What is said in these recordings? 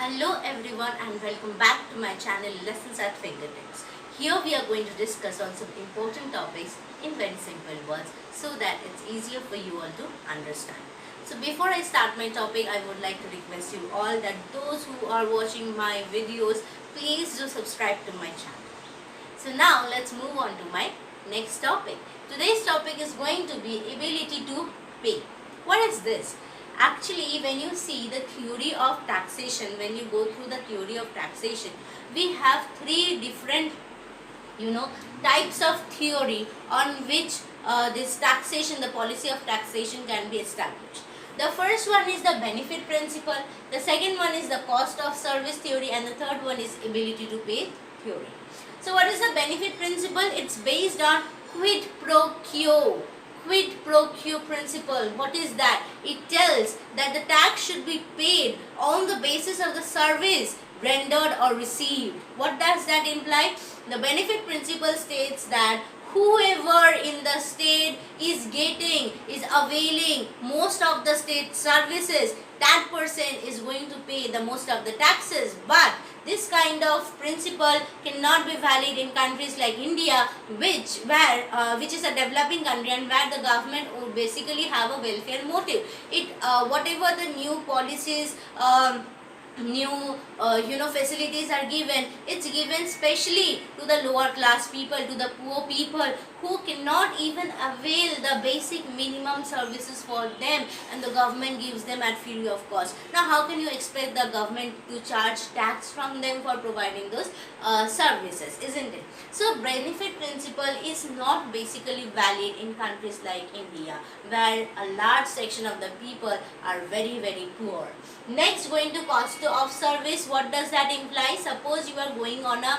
Hello everyone and welcome back to my channel Lessons at Fingertips. Here we are going to discuss on some important topics in very simple words so that it's easier for you all to understand. So before I start my topic, I would like to request you all that those who are watching my videos, please do subscribe to my channel. So now let's move on to my next topic. Today's topic is going to be ability to pay. What is this? Actually, when you see the theory of taxation, when you go through the theory of taxation, we have three different types of theory on which this taxation, the policy of taxation can be established. The first one is the benefit principle, the second one is the cost of service theory, and the third one is ability to pay theory. So what is the benefit principle? It's based on quid pro quo. Quid pro quo principle. What is that? It tells that the tax should be paid on the basis of the service rendered or received. What does that imply? The benefit principle states that whoever in the state is availing most of the state services, that person is going to pay the most of the taxes. But this kind of principle cannot be valid in countries like India, which is a developing country and where the government would basically have a welfare motive. Whatever the new policies, new facilities are given, it's given specially to the lower class people, to the poor people who cannot even avail the basic minimum services for them, and the government gives them at free of cost. Now how can you expect the government to charge tax from them for providing those services, isn't it? So benefit principle is not basically valid in countries like India, where a large section of the people are very poor. Next, going to cost of service. What does that imply? Suppose you are going on a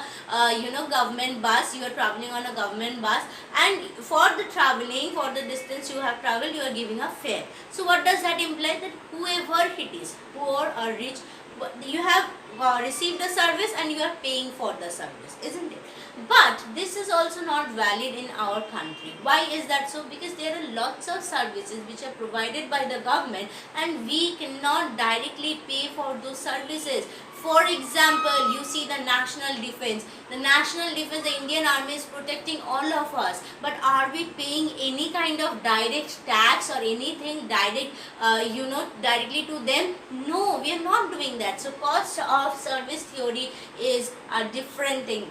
government bus, you are traveling on a government bus, and for the traveling, for the distance you have traveled, you are giving a fare. So what does that imply? That whoever it is, poor or rich, you have received a service and you are paying for the service, isn't it? But this is also not valid in our country. Why is that so? Because there are lots of services which are provided by the government and we cannot directly pay for those services. For example, you see the national defense. The national defense, the Indian Army is protecting all of us. But are we paying any kind of direct tax or anything directly to them? No, we are not doing that. So cost of service theory is a different thing.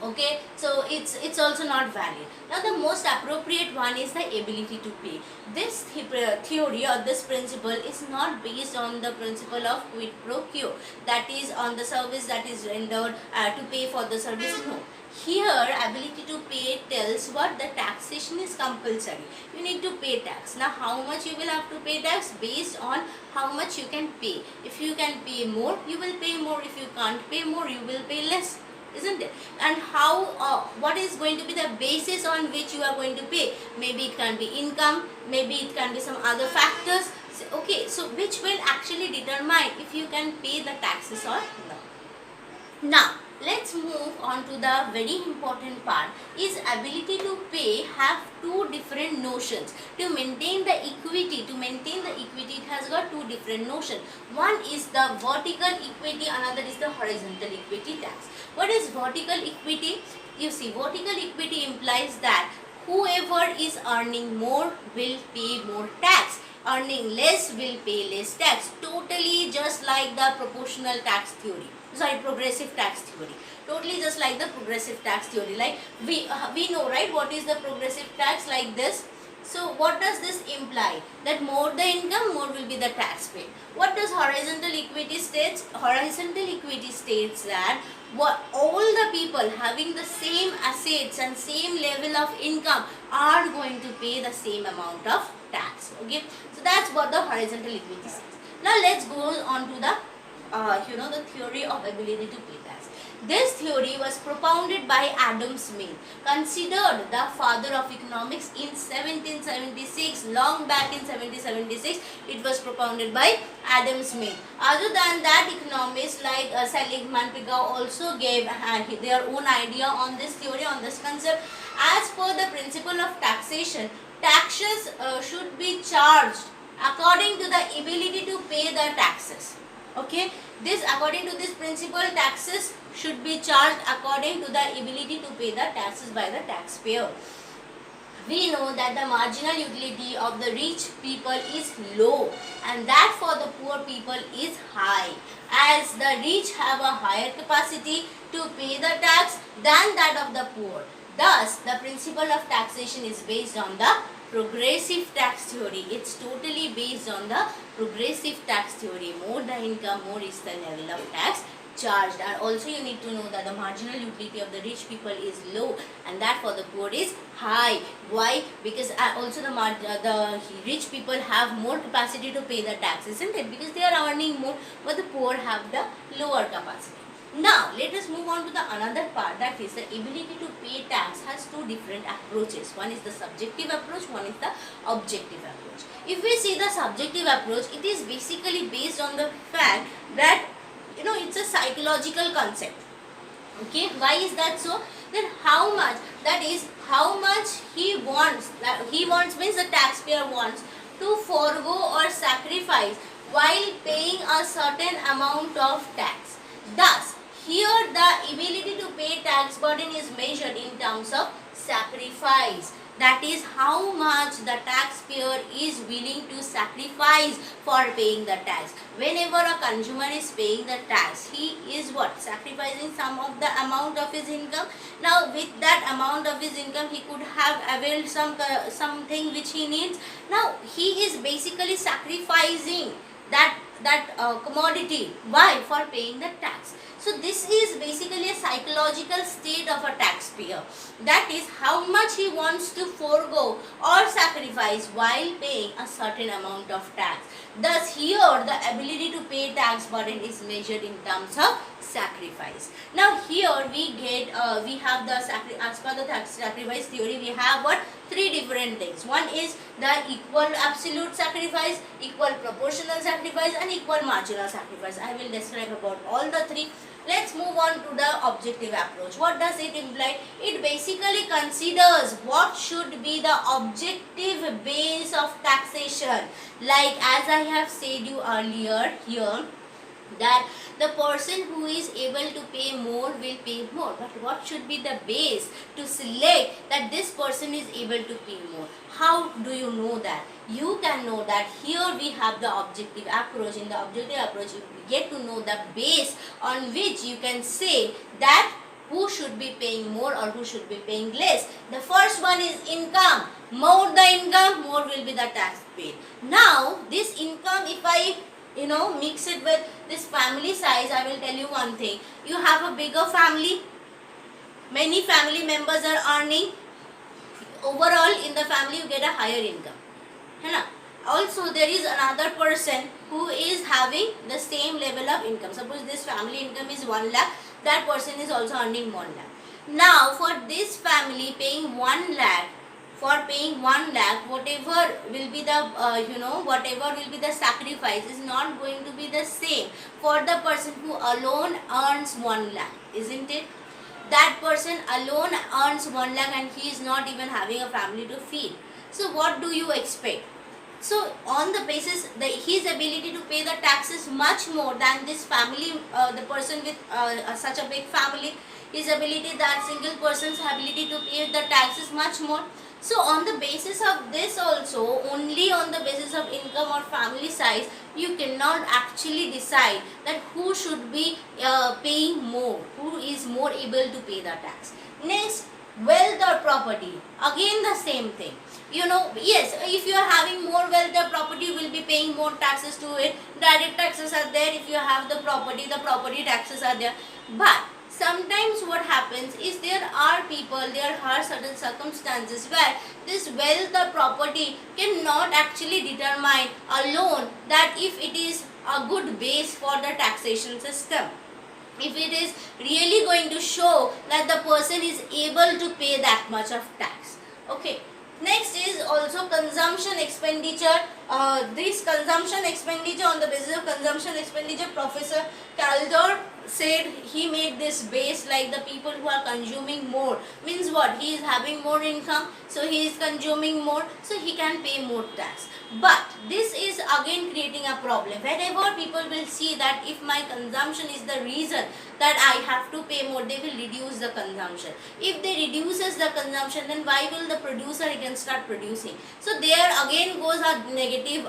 Okay, so it's also not valid. Now the most appropriate one is the ability to pay. This theory or this principle is not based on the principle of quid pro quo, that is on the service that is rendered to pay for the service. No, here ability to pay tells what the taxation is compulsory. You need to pay tax. Now how much you will have to pay tax? Based on how much you can pay. If you can pay more, you will pay more. If you can't pay more, you will pay less, isn't it? And what is going to be the basis on which you are going to pay? Maybe it can be income, maybe it can be some other factors. Okay, so which will actually determine if you can pay the taxes or not. Now let's move on to the very important part. Is ability to pay have two different notions. To maintain the equity, it has got two different notions. One is the vertical equity, another is the horizontal equity tax. What is vertical equity? You see, vertical equity implies that whoever is earning more will pay more tax, earning less will pay less tax. Totally just like the progressive tax theory. Totally just like the progressive tax theory. Like we know, right, what is the progressive tax? Like this. So what does this imply? That more the income, more will be the tax paid. What does horizontal equity states? Horizontal equity states that all the people having the same assets and same level of income are going to pay the same amount of tax. Okay, so that's what the horizontal equity says. Now let's go on to the the theory of ability to pay tax. This theory was propounded by Adam Smith, considered the father of economics in 1776. Long back in 1776, it was propounded by Adam Smith. Other than that, economists like Seligman, Piggott also gave their own idea on this theory, on this concept. As per the principle of taxation, taxes should be charged according to the ability to pay the taxes. Okay, this according to this principle, taxes should be charged according to the ability to pay the taxes by the taxpayer. We know that the marginal utility of the rich people is low and that for the poor people is high, as the rich have a higher capacity to pay the tax than that of the poor. Thus, the principle of taxation is based on the progressive tax theory. It's totally based on the progressive tax theory. More the income, more is the level of tax charged. And also you need to know that the marginal utility of the rich people is low and that for the poor is high. Why? Because also the rich people have more capacity to pay the tax, isn't it? Because they are earning more, but the poor have the lower capacity. Now let us move on to the another part, that is the ability to pay tax has two different approaches. One is the subjective approach, one is the objective approach. If we see the subjective approach, it is basically based on the fact that it's a psychological concept. Okay, why is that so? Then how much, that is how much he wants means the taxpayer wants to forego or sacrifice while paying a certain amount of tax. Thus, here the ability to pay tax burden is measured in terms of sacrifice. That is how much the taxpayer is willing to sacrifice for paying the tax. Whenever a consumer is paying the tax, he is what? Sacrificing some of the amount of his income. Now with that amount of his income, he could have availed something which he needs. Now he is basically sacrificing that commodity. Why? For paying the tax. So this is basically a psychological state of a taxpayer. That is how much he wants to forego or sacrifice while paying a certain amount of tax. Thus here the ability to pay tax burden is measured in terms of sacrifice. Now here we have the as per the tax sacrifice theory, we have what? Three different things. One is the equal absolute sacrifice, equal proportional sacrifice and equal marginal sacrifice. I will describe about all the three. Let's move on to the objective approach. What does it imply? It basically considers what should be the objective base of taxation. Like as I have said you earlier here, that the person who is able to pay more will pay more. But what should be the base to select that this person is able to pay more? How do you know that? You can know that here we have the objective approach. In the objective approach, you get to know the base on which you can say that who should be paying more or who should be paying less. The first one is income. More the income, more will be the tax paid. Now this income, if I mix it with this family size, I will tell you one thing. You have a bigger family, many family members are earning. Overall in the family you get a higher income. Also there is another person who is having the same level of income. Suppose this family income is 1 lakh, that person is also earning 1 lakh. Now for this family paying 1 lakh, whatever will be the whatever will be the sacrifice is not going to be the same for the person who alone earns 1 lakh, isn't it? That person alone earns 1 lakh and he is not even having a family to feed. So what do you expect? So on the basis that his ability to pay the taxes much more than this family, the person with such a big family, his ability, that single person's ability to pay the taxes much more. So on the basis of this also, only on the basis of income or family size, you cannot actually decide that who should be paying more, who is more able to pay the tax. Next, wealth or property. Again the same thing. Yes, if you are having more wealth or property, you will be paying more taxes to it. Direct taxes are there. If you have the property taxes are there. But sometimes what happens is there are certain circumstances where this wealth or property cannot actually determine alone that if it is a good base for the taxation system, if it is really going to show that the person is able to pay that much of tax. Okay. Next is also consumption expenditure. This consumption expenditure, on the basis of consumption expenditure, Professor Kaldor said, he made this base like the people who are consuming more, means what, he is having more income, so he is consuming more, so he can pay more tax. But this is again creating a problem. Whenever people will see that if my consumption is the reason that I have to pay more, they will reduce the consumption. If they reduces the consumption, then why will the producer again start producing? So there again goes a negative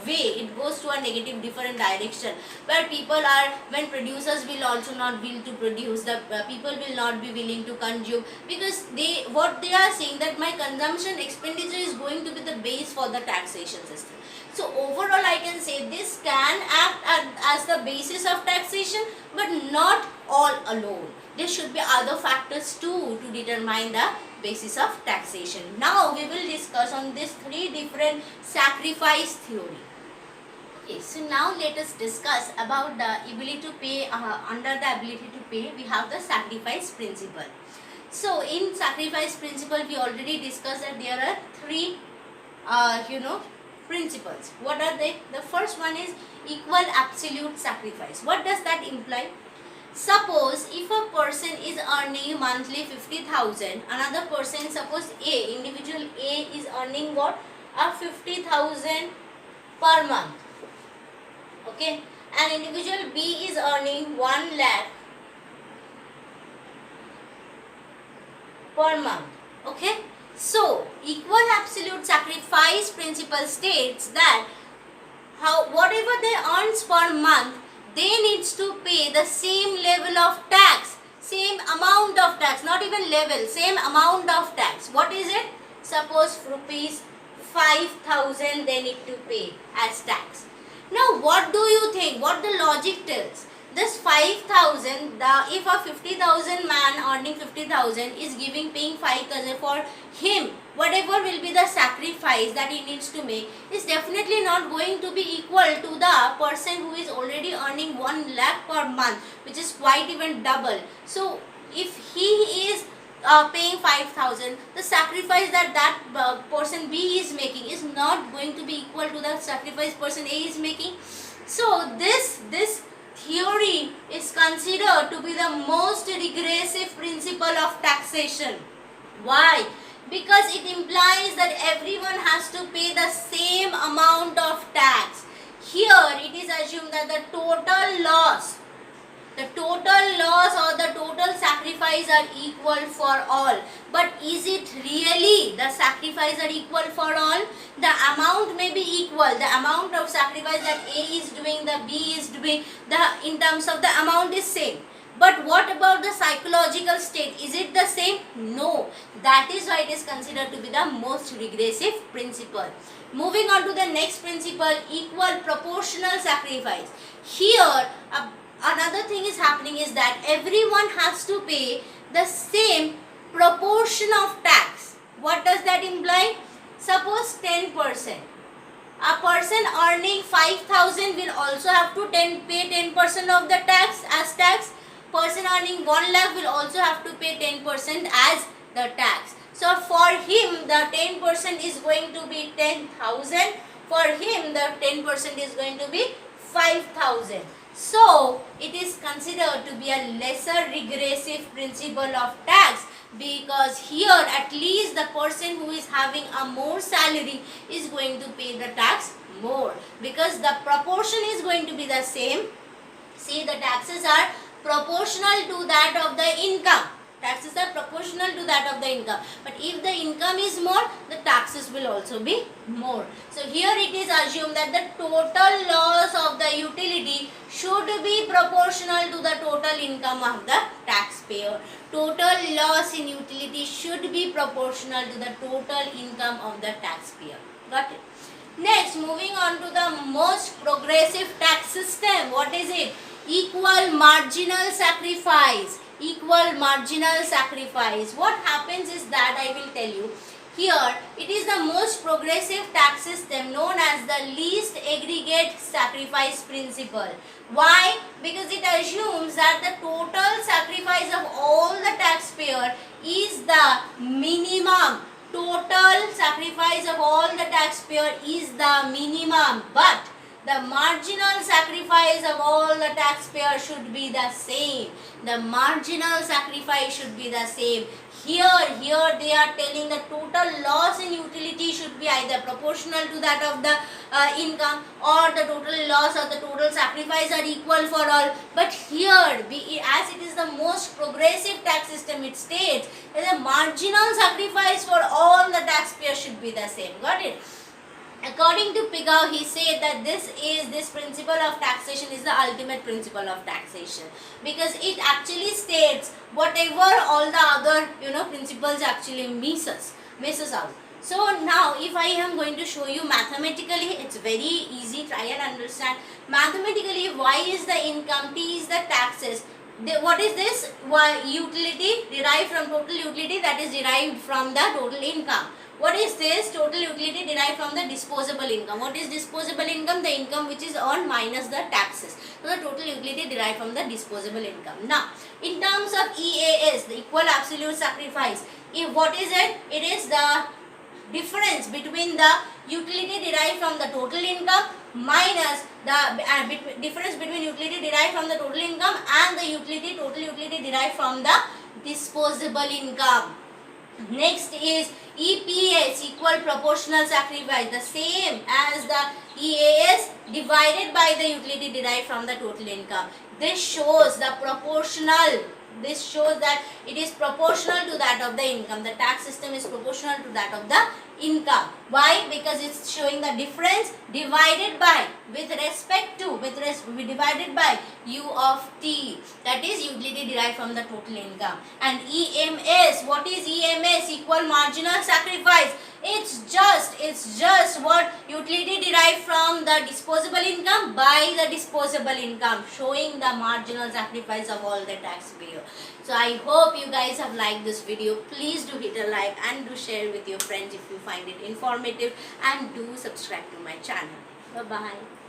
way. It goes to a negative different direction, where people are, when producers will also not will to produce, the people will not be willing to consume, because what they are saying that my consumption expenditure is going to be the base for the taxation system. So overall I can say this can act as the basis of taxation, but not all alone. There should be other factors too to determine the basis of taxation. Now we will discuss on these three different sacrifice theory. Okay, so now let us discuss about the ability to pay. Under the ability to pay, we have the sacrifice principle. So in sacrifice principle, we already discussed that there are three principles. What are they? The first one is equal absolute sacrifice. What does that imply? Suppose if a person is earning monthly 50,000, another person, suppose A, individual A is earning what? 50,000 per month. Okay, and individual B is earning 1 lakh per month. Okay, so equal absolute sacrifice principle states that whatever they earns per month, they needs to pay the same level of tax, same amount of tax, not even level, same amount of tax. What is it? Suppose rupees 5,000 they need to pay as tax. Now what do you think? What the logic tells? This 5,000, if a 50,000 man earning 50,000 is paying 5,000 for him, whatever will be the sacrifice that he needs to make is definitely not going to be equal to the person who is already earning 1 lakh per month, which is quite even double. So if he is paying 5,000, the sacrifice that person B is making is not going to be equal to the sacrifice person A is making. So this theory is considered to be the most regressive principle of taxation. Why? Because it implies that everyone has to pay the same amount of tax. Here it is assumed that the total loss or the total sacrifice are equal for all. But is it really the sacrifice are equal for all? The amount may be equal. The amount of sacrifice that A is doing, the B is doing, in terms of the amount is same. But what about the psychological state? Is it the same? No. That is why it is considered to be the most regressive principle. Moving on to the next principle, equal proportional sacrifice. Here, another thing is happening is that everyone has to pay the same proportion of tax. What does that imply? Suppose 10%. A person earning 5,000 will also have to pay 10% of the tax as tax. Person earning 1 lakh will also have to pay 10% as the tax. So for him the 10% is going to be 10,000. For him the 10% is going to be 5,000. So it is considered to be a lesser regressive principle of tax, because here at least the person who is having a more salary is going to pay the tax more, because the proportion is going to be the same. See, the taxes are proportional to that of the income. Taxes are proportional to that of the income. But if the income is more, the taxes will also be more. So here it is assumed that the total loss of the utility should be proportional to the total income of the taxpayer. Total loss in utility should be proportional to the total income of the taxpayer. Got it? Next, moving on to the most progressive tax system. What is it? Equal marginal sacrifice. Equal marginal sacrifice. What happens is that I will tell you. Here it is the most progressive tax system known as the least aggregate sacrifice principle. Why? Because it assumes that the total sacrifice of all the taxpayer is the minimum. Total sacrifice of all the taxpayer is the minimum. But the marginal sacrifice of all the taxpayers should be the same. The marginal sacrifice should be the same. Here they are telling the total loss in utility should be either proportional to that of the income, or the total loss or the total sacrifice are equal for all. But here, as it is the most progressive tax system, it states that the marginal sacrifice for all the taxpayers should be the same. Got it? According to Pigou, he said that this principle of taxation is the ultimate principle of taxation, because it actually states whatever all the other principles actually misses out. So now if I am going to show you mathematically, it's very easy, try and understand. Mathematically, Y is the income, T is the taxes. What is this? Utility derived from total utility, that is derived from the total income. What is this? Total utility derived from the disposable income. What is disposable income? The income which is earned minus the taxes. So the total utility derived from the disposable income. Now, in terms of EAS, the equal absolute sacrifice, what is it? It is the difference between the utility derived from the total income minus the difference between utility derived from the total income and the total utility derived from the disposable income. Next is EPS, equal proportional sacrifice, the same as the EAS divided by the utility derived from the total income. This shows the proportional. This shows that it is proportional to that of the income. The tax system is proportional to that of the income. Why? Because it's showing the difference divided by, divided by U of T, that is utility derived from the total income. And EMS, what is EMS? Equal marginal sacrifice. It's just what utility derived from the disposable income by the disposable income, showing the marginal sacrifice of all the taxpayers. So I hope you guys have liked this video. Please do hit a like and do share with your friends if you find it informative, and do subscribe to my channel. Bye bye.